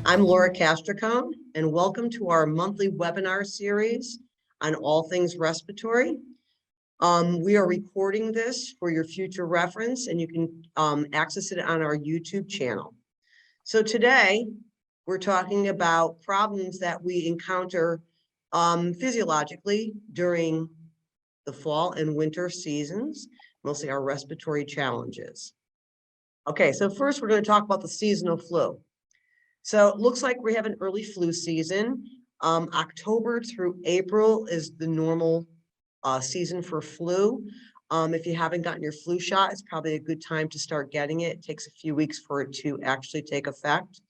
I'm Laura Castricone, and welcome to our monthly webinar series on all things respiratory. We are recording this for your future reference, and you can access it on our YouTube channel. So today, we're talking about problems that we encounter physiologically during the fall and winter seasons, mostly our respiratory challenges. Okay, so first we're going to talk about the seasonal flu. So it looks like we have an early flu season. October through April is the normal season for flu. If you haven't gotten your flu shot, it's probably a good time to start getting it. It takes a few weeks for it to actually take effect.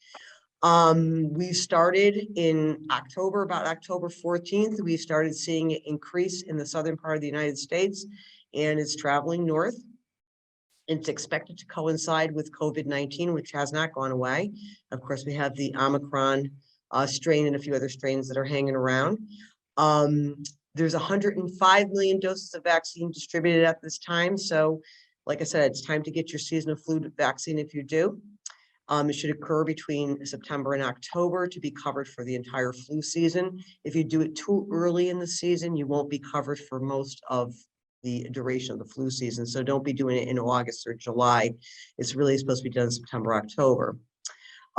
We started in October, about October 14th, we started seeing it increase in the southern part of the United States, and it's traveling north. It's expected to coincide with COVID-19, which has not gone away. Of course, we have the Omicron strain and a few other strains that are hanging around. There's 105 million doses of vaccine distributed at this time. So, like I said, it's time to get your seasonal flu vaccine if you do. It should occur between September and October to be covered for the entire flu season. If you do it too early in the season, you won't be covered for most of the duration of the flu season. So don't be doing it in August or July. It's really supposed to be done in September, October.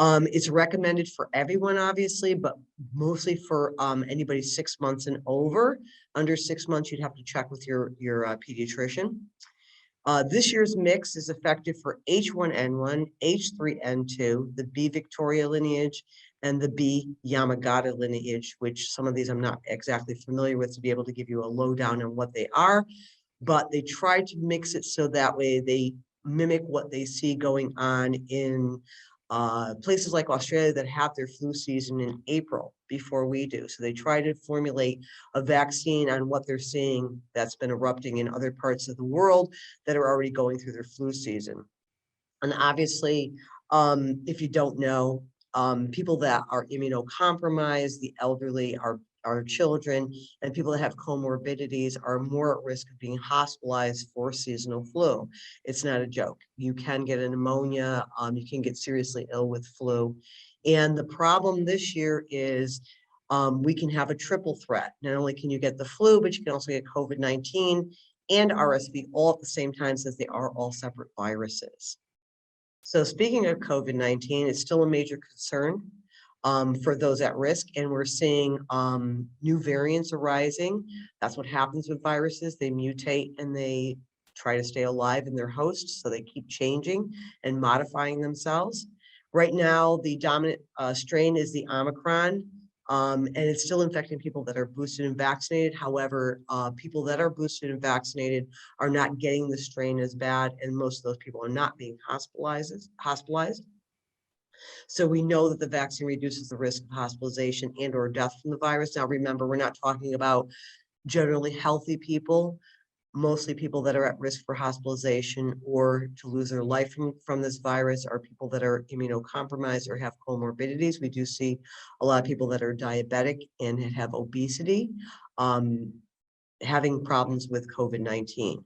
It's recommended for everyone, obviously, but mostly for anybody 6 months and over. Under 6 months, you'd have to check with your pediatrician. This year's mix is effective for H1N1, H3N2, the B Victoria lineage, and the B Yamagata lineage, which some of these I'm not exactly familiar with to be able to give you a lowdown on what they are, but they try to mix it so that way they mimic what they see going on in places like Australia that have their flu season in April before we do. So they try to formulate a vaccine on what they're seeing that's been erupting in other parts of the world that are already going through their flu season. And obviously, if you don't know, people that are immunocompromised, the elderly, our children, and people that have comorbidities are more at risk of being hospitalized for seasonal flu. It's not a joke. You can get a pneumonia, you can get seriously ill with flu. And the problem this year is we can have a triple threat. Not only can you get the flu, but you can also get COVID-19 and RSV all at the same time, since they are all separate viruses. So speaking of COVID-19, it's still a major concern for those at risk, and we're seeing new variants arising. That's what happens with viruses. They mutate and they try to stay alive in their host, so they keep changing and modifying themselves. Right now, the dominant strain is the Omicron, and it's still infecting people that are boosted and vaccinated. However, people that are boosted and vaccinated are not getting the strain as bad, and most of those people are not being hospitalized. So we know that the vaccine reduces the risk of hospitalization and or death from the virus. Now, remember, we're not talking about generally healthy people. Mostly people that are at risk for hospitalization or to lose their life from this virus are people that are immunocompromised or have comorbidities. We do see a lot of people that are diabetic and have obesity, having problems with COVID-19.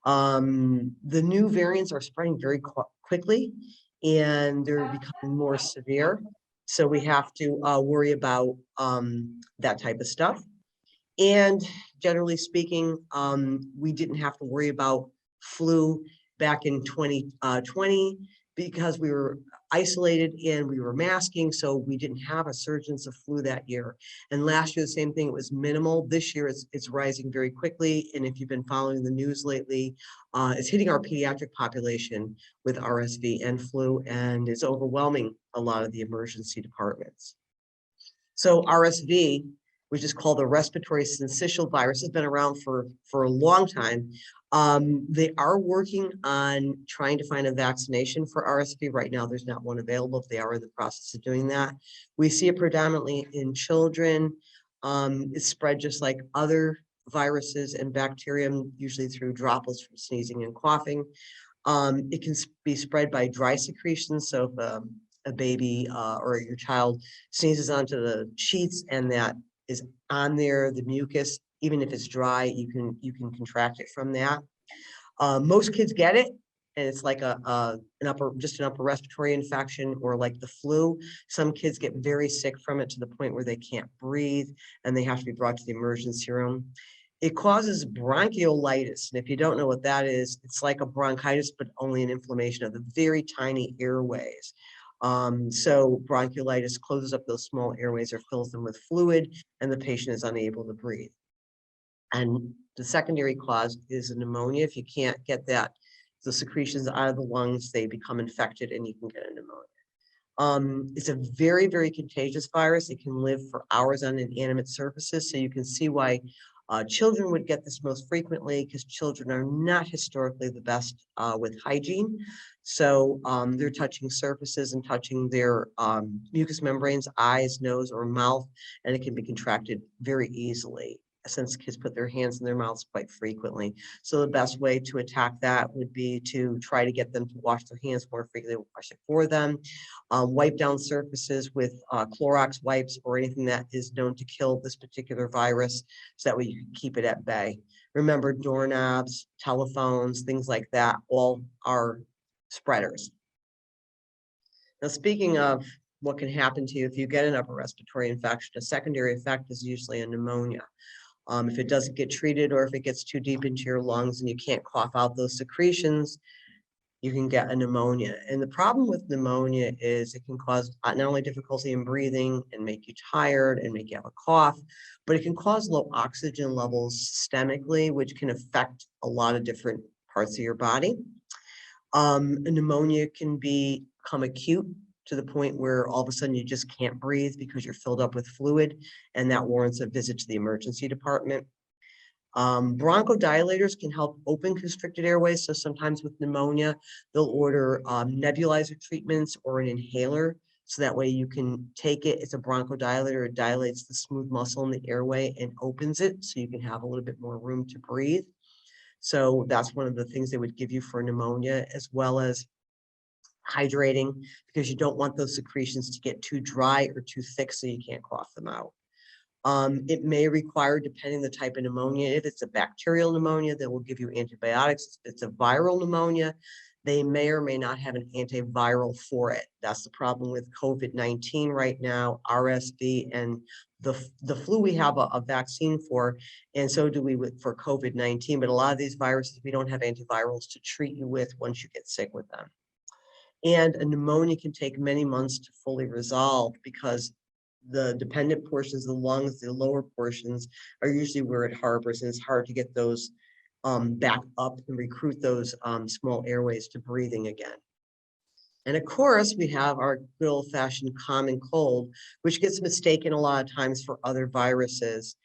The new variants are spreading very quickly, and they're becoming more severe. So we have to worry about that type of stuff. And generally speaking, we didn't have to worry about flu back in 2020 because we were isolated and we were masking, so we didn't have a surge of flu that year. And last year, the same thing, it was minimal. This year, it's rising very quickly. And if you've been following the news lately, it's hitting our pediatric population with RSV and flu, and it's overwhelming a lot of the emergency departments. So RSV, which is called the respiratory syncytial virus, has been around for a long time. They are working on trying to find a vaccination for RSV. Right now, there's not one available. They are in the process of doing that. We see it predominantly in children. It's spread just like other viruses and bacterium, usually through droplets from sneezing and coughing. It can be spread by dry secretions. So if a baby or your child sneezes onto the sheets and that is on there, the mucus, even if it's dry, you can contract it from that. Most kids get it, and it's like an upper respiratory infection or like the flu. Some kids get very sick from it to the point where they can't breathe and they have to be brought to the emergency room. It causes bronchiolitis, and if you don't know what that is, it's like a bronchitis, but only an inflammation of the very tiny airways. So bronchiolitis closes up those small airways or fills them with fluid, and the patient is unable to breathe. And the secondary cause is a pneumonia. If you can't get the secretions out of the lungs, they become infected and you can get a pneumonia. It's a very, very contagious virus. It can live for hours on inanimate surfaces. So you can see why children would get this most frequently, because children are not historically the best with hygiene. So they're touching surfaces and touching their mucous membranes, eyes, nose, or mouth, and it can be contracted very easily, since kids put their hands in their mouths quite frequently. So the best way to attack that would be to try to get them to wash their hands more frequently, wash it for them, wipe down surfaces with Clorox wipes or anything that is known to kill this particular virus, so that way you can keep it at bay. Remember, doorknobs, telephones, things like that, all are spreaders. Now, speaking of what can happen to you if you get an upper respiratory infection, a secondary effect is usually a pneumonia. If it doesn't get treated, or if it gets too deep into your lungs and you can't cough out those secretions, you can get a pneumonia. And the problem with pneumonia is it can cause not only difficulty in breathing and make you tired and make you have a cough, but it can cause low oxygen levels systemically, which can affect a lot of different parts of your body. Pneumonia can become acute to the point where all of a sudden you just can't breathe because you're filled up with fluid, and that warrants a visit to the emergency department. Bronchodilators can help open constricted airways. So sometimes with pneumonia, they'll order nebulizer treatments or an inhaler. So that way you can take it. It's a bronchodilator. It dilates the smooth muscle in the airway and opens it, so you can have a little bit more room to breathe. So that's one of the things they would give you for pneumonia, as well as hydrating, because you don't want those secretions to get too dry or too thick so you can't cough them out. It may require, depending the type of pneumonia, if it's a bacterial pneumonia, they will give you antibiotics. If it's a viral pneumonia, they may or may not have an antiviral for it. That's the problem with COVID-19 right now, RSV, and the flu we have a vaccine for, and so do we for COVID-19. But a lot of these viruses, we don't have antivirals to treat you with once you get sick with them. And a pneumonia can take many months to fully resolve, because the dependent portions of the lungs, the lower portions, are usually where it harbors, and it's hard to get those back up and recruit those small airways to breathing again. And of course, we have our good old-fashioned common cold, which gets mistaken a lot of times for other viruses.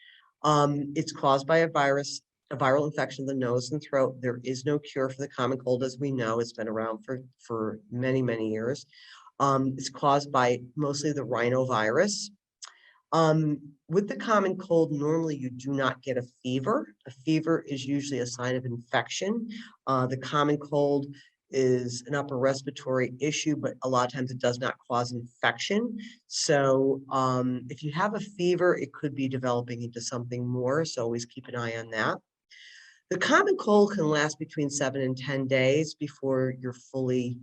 It's caused by a viral infection of the nose and throat. There is no cure for the common cold, as we know. It's been around for many, many years. It's caused by mostly the rhinovirus. With the common cold, normally you do not get a fever. A fever is usually a sign of infection. The common cold is an upper respiratory issue, but a lot of times it does not cause infection. So if you have a fever, it could be developing into something more. So always keep an eye on that. The common cold can last between 7 and 10 days before you're fully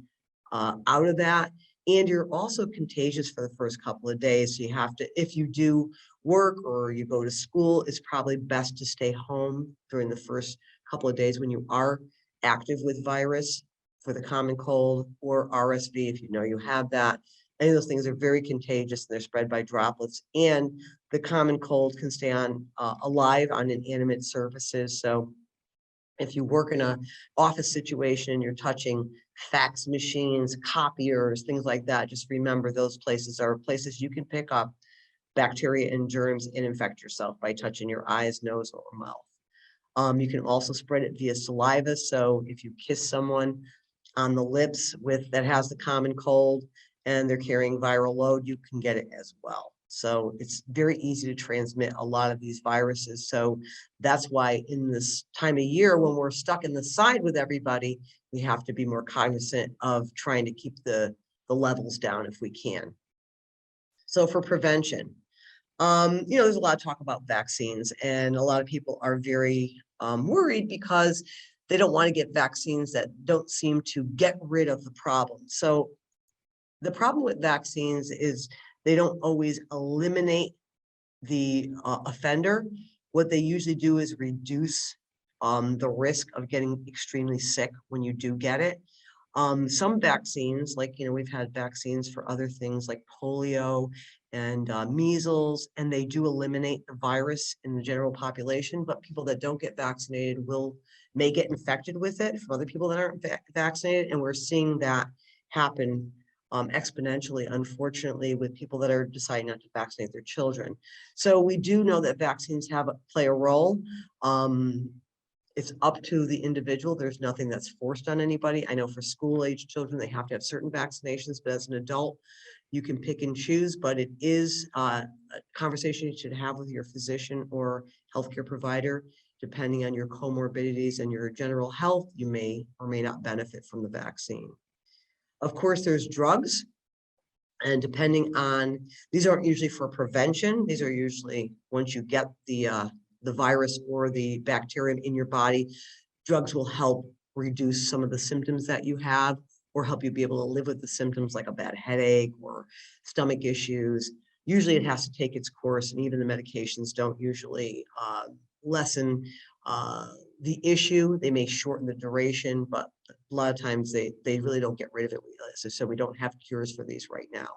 out of that. And you're also contagious for the first couple of days. So you have to, if you do work or you go to school, it's probably best to stay home during the first couple of days when you are active with virus for the common cold or RSV, if you know you have that. Any of those things are very contagious, and they're spread by droplets. And the common cold can stay on alive on inanimate surfaces. So if you work in an office situation, you're touching fax machines, copiers, things like that, just remember those places are places you can pick up bacteria and germs and infect yourself by touching your eyes, nose, or mouth. You can also spread it via saliva. So if you kiss someone on the lips that has the common cold and they're carrying viral load, you can get it as well. So it's very easy to transmit a lot of these viruses. So that's why in this time of year, when we're stuck in the side with everybody, we have to be more cognizant of trying to keep the levels down if we can. So for prevention, there's a lot of talk about vaccines, and a lot of people are very worried because they don't want to get vaccines that don't seem to get rid of the problem. So the problem with vaccines is they don't always eliminate the offender. What they usually do is reduce the risk of getting extremely sick when you do get it. Some vaccines, like, we've had vaccines for other things like polio and measles, and they do eliminate the virus in the general population, but people that don't get vaccinated may get infected with it from other people that aren't vaccinated. And we're seeing that happen exponentially, unfortunately, with people that are deciding not to vaccinate their children. So we do know that vaccines play a role. It's up to the individual. There's nothing that's forced on anybody. I know for school-age children, they have to have certain vaccinations, but as an adult, you can pick and choose. But it is a conversation you should have with your physician or healthcare provider. Depending on your comorbidities and your general health, you may or may not benefit from the vaccine. Of course, there's drugs. And depending on, these aren't usually for prevention. These are usually once you get the virus or the bacterium in your body, drugs will help reduce some of the symptoms that you have or help you be able to live with the symptoms like a bad headache or stomach issues. Usually it has to take its course, and even the medications don't usually lessen the issue. They may shorten the duration, but a lot of times they really don't get rid of it. So we don't have cures for these right now.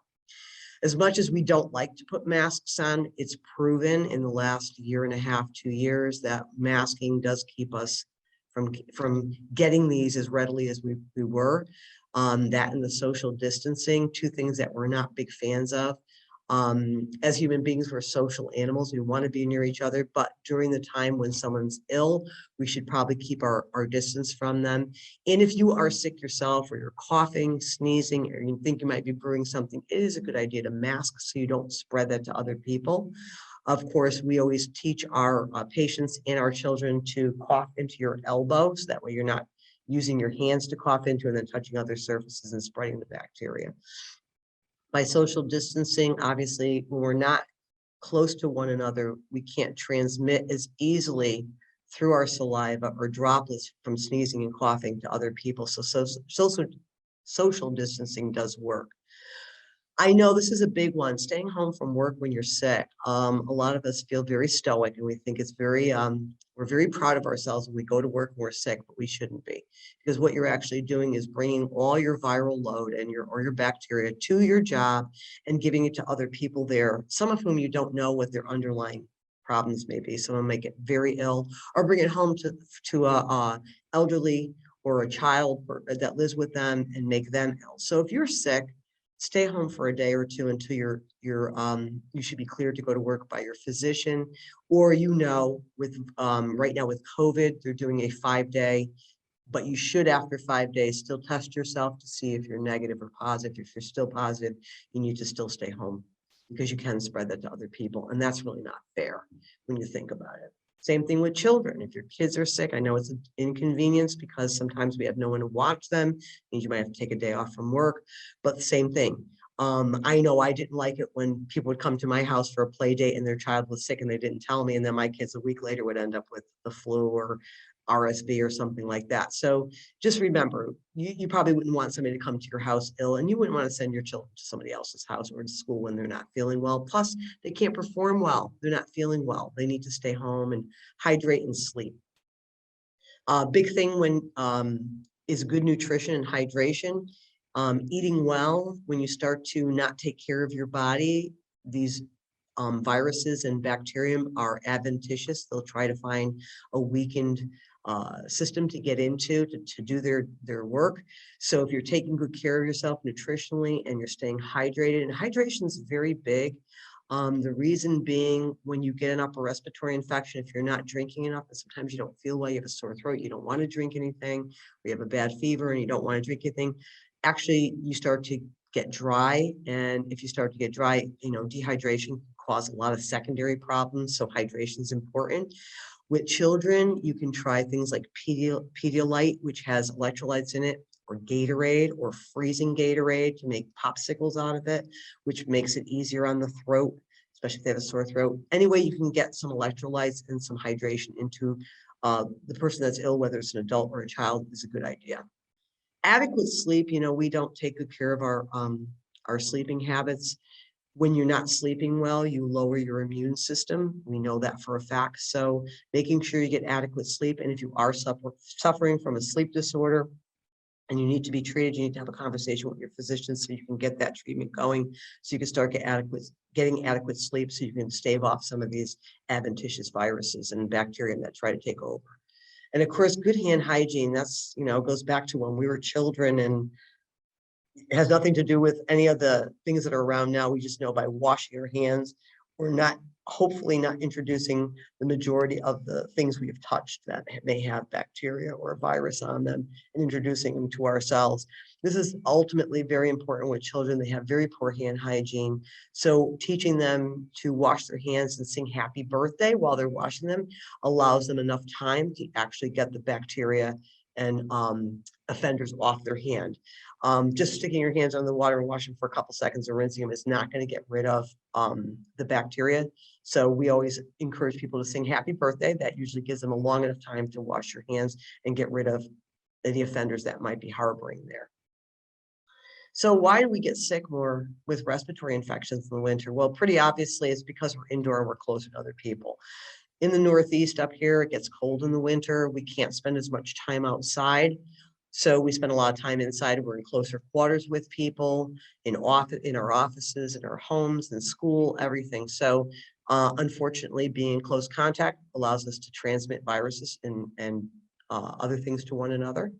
As much as we don't like to put masks on, it's proven in the last year and a half, 2 years, that masking does keep us from getting these as readily as we were. That and the social distancing, two things that we're not big fans of. As human beings, we're social animals. We want to be near each other, but during the time when someone's ill, we should probably keep our distance from them. And if you are sick yourself, or you're coughing, sneezing, or you think you might be brewing something, it is a good idea to mask so you don't spread that to other people. Of course, we always teach our patients and our children to cough into your elbow, so that way you're not using your hands to cough into and then touching other surfaces and spreading the bacteria. By social distancing, obviously, when we're not close to one another, we can't transmit as easily through our saliva or droplets from sneezing and coughing to other people. So social distancing does work. I know this is a big one, staying home from work when you're sick. A lot of us feel very stoic, and we think it's very, we're very proud of ourselves when we go to work and we're sick, but we shouldn't be. Because what you're actually doing is bringing all your viral load and your bacteria to your job and giving it to other people there, some of whom you don't know what their underlying problems may be. Someone may get very ill, or bring it home to a elderly or a child that lives with them and make them ill. So if you're sick, stay home for a day or two until you should be cleared to go to work by your physician. Or, with right now with COVID, they're doing a 5-day, but you should, after 5 days, still test yourself to see if you're negative or positive. If you're still positive, you need to still stay home, because you can spread that to other people. And that's really not fair when you think about it. Same thing with children. If your kids are sick, I know it's an inconvenience because sometimes we have no one to watch them. Means you might have to take a day off from work, but the same thing. I know I didn't like it when people would come to my house for a play date and their child was sick and they didn't tell me. And then my kids a week later would end up with the flu or RSV or something like that. So just remember, you probably wouldn't want somebody to come to your house ill, and you wouldn't want to send your children to somebody else's house or to school when they're not feeling well. Plus, they can't perform well. They're not feeling well. They need to stay home and hydrate and sleep. Big thing when is good nutrition and hydration. Eating well, when you start to not take care of your body, these viruses and bacterium are adventitious. They'll try to find a weakened system to get into to do their work. So if you're taking good care of yourself nutritionally and you're staying hydrated, and hydration is very big. The reason being, when you get an upper respiratory infection, if you're not drinking enough, and sometimes you don't feel well, you have a sore throat, you don't want to drink anything, or you have a bad fever and you don't want to drink anything, actually you start to get dry. And if you start to get dry, dehydration can cause a lot of secondary problems. So hydration is important. With children, you can try things like Pedialyte, which has electrolytes in it, or Gatorade, or freezing Gatorade to make popsicles out of it, which makes it easier on the throat, especially if they have a sore throat. Anyway, you can get some electrolytes and some hydration into the person that's ill, whether it's an adult or a child, is a good idea. Adequate sleep, we don't take good care of our sleeping habits. When you're not sleeping well, you lower your immune system. We know that for a fact. So making sure you get adequate sleep. And if you are suffering from a sleep disorder and you need to be treated, you need to have a conversation with your physician so you can get that treatment going, so you can start getting adequate sleep so you can stave off some of these adventitious viruses and bacteria that try to take over. And of course, good hand hygiene, that's, goes back to when we were children, and it has nothing to do with any of the things that are around now. We just know by washing your hands, we're not, hopefully not introducing the majority of the things we have touched that may have bacteria or a virus on them and introducing them to ourselves. This is ultimately very important with children. They have very poor hand hygiene. So teaching them to wash their hands and sing happy birthday while they're washing them allows them enough time to actually get the bacteria and offenders off their hand. Just sticking your hands on the water and washing for a couple seconds or rinsing them is not going to get rid of the bacteria. So we always encourage people to sing happy birthday. That usually gives them a long enough time to wash your hands and get rid of any offenders that might be harboring there. So why do we get sick more with respiratory infections in the winter? Well, pretty obviously it's because we're indoor and we're closer to other people. In the Northeast up here, it gets cold in the winter. We can't spend as much time outside. So we spend a lot of time inside. We're in closer quarters with people, in our offices, in our homes, in school, everything. So unfortunately, being in close contact allows us to transmit viruses and other things to one another.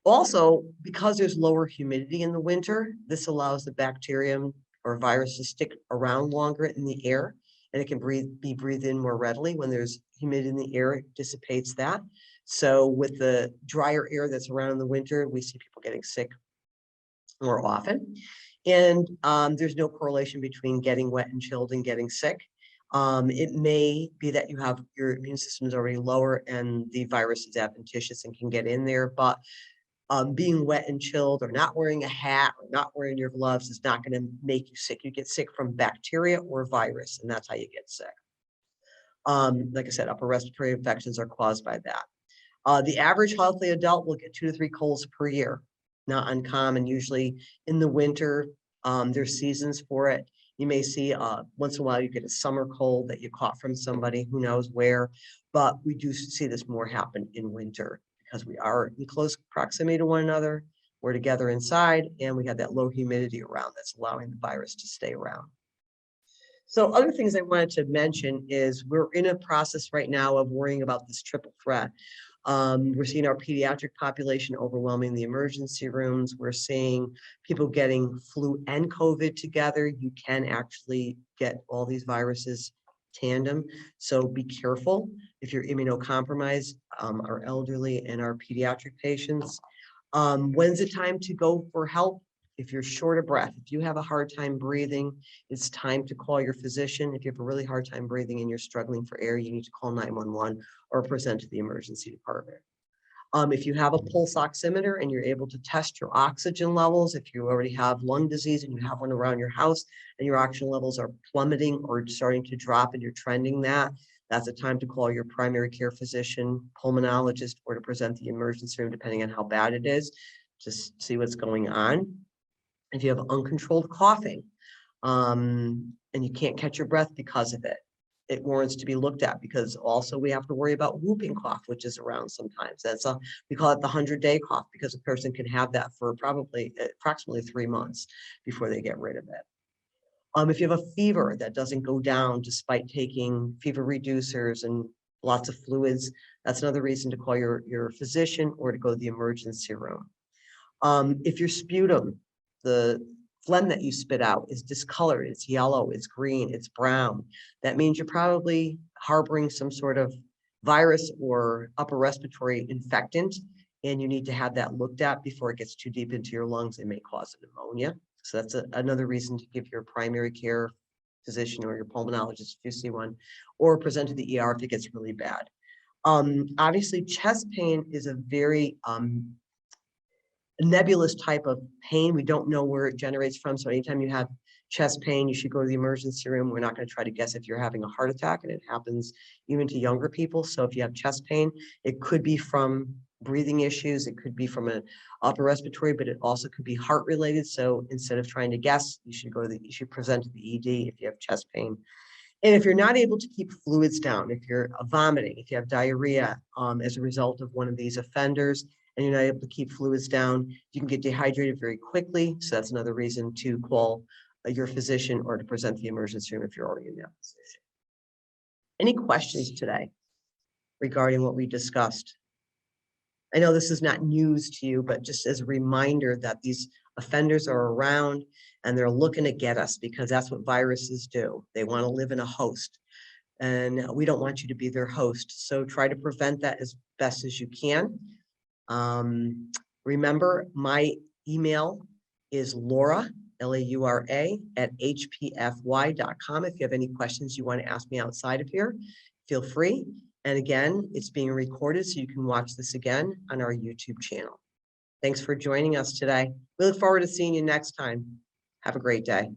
Also, because there's lower humidity in the winter, this allows the bacterium or virus to stick around longer in the air, and it can be breathed in more readily. When there's humidity in the air, it dissipates that. So with the drier air that's around in the winter, we see people getting sick more often. And there's no correlation between getting wet and chilled and getting sick. It may be that you have your immune system is already lower and the virus is adventitious and can get in there, but being wet and chilled or not wearing a hat or not wearing your gloves is not going to make you sick. You get sick from bacteria or virus, and that's how you get sick. Like I said, upper respiratory infections are caused by that. The average healthy adult will get 2 to 3 colds per year. Not uncommon. Usually in the winter, there's seasons for it. You may see once in a while you get a summer cold that you caught from somebody, who knows where, but we do see this more happen in winter because we are in close proximity to one another. We're together inside and we have that low humidity around that's allowing the virus to stay around. So other things I wanted to mention is we're in a process right now of worrying about this triple threat. We're seeing our pediatric population overwhelming the emergency rooms. We're seeing people getting flu and COVID together. You can actually get all these viruses tandem. So be careful if you're immunocompromised, our elderly and our pediatric patients. When's the time to go for help? If you're short of breath, if you have a hard time breathing, it's time to call your physician. If you have a really hard time breathing and you're struggling for air, you need to call 911 or present to the emergency department. If you have a pulse oximeter and you're able to test your oxygen levels, if you already have lung disease and you have one around your house and your oxygen levels are plummeting or starting to drop and you're trending that's a time to call your primary care physician, pulmonologist, or to present the emergency room, depending on how bad it is, just see what's going on. If you have uncontrolled coughing and you can't catch your breath because of it, it warrants to be looked at, because also we have to worry about whooping cough, which is around sometimes. We call it the 100-day cough, because a person can have that for approximately 3 months before they get rid of it. If you have a fever that doesn't go down despite taking fever reducers and lots of fluids, that's another reason to call your physician or to go to the emergency room. If your sputum, the phlegm that you spit out, is discolored, it's yellow, it's green, it's brown, that means you're probably harboring some sort of virus or upper respiratory infectant, and you need to have that looked at before it gets too deep into your lungs. It may cause a pneumonia. So that's another reason to give your primary care physician or your pulmonologist, if you see one, or present to the ER if it gets really bad. Obviously, chest pain is a very nebulous type of pain. We don't know where it generates from. So anytime you have chest pain, you should go to the emergency room. We're not going to try to guess if you're having a heart attack, and it happens even to younger people. So if you have chest pain, it could be from breathing issues, it could be from an upper respiratory, but it also could be heart related. So instead of trying to guess, you should present to the ED if you have chest pain. And if you're not able to keep fluids down, if you're vomiting, if you have diarrhea as a result of one of these offenders, and you're not able to keep fluids down, you can get dehydrated very quickly. So that's another reason to call your physician or to present to the emergency room if you're already in that position. Any questions today regarding what we discussed? I know this is not news to you, but just as a reminder that these offenders are around and they're looking to get us, because that's what viruses do. They want to live in a host, and we don't want you to be their host. So try to prevent that as best as you can. Remember, my email is Laura, Laura, at hpfy.com. If you have any questions you want to ask me outside of here, feel free. And again, it's being recorded, so you can watch this again on our YouTube channel. Thanks for joining us today. We look forward to seeing you next time. Have a great day.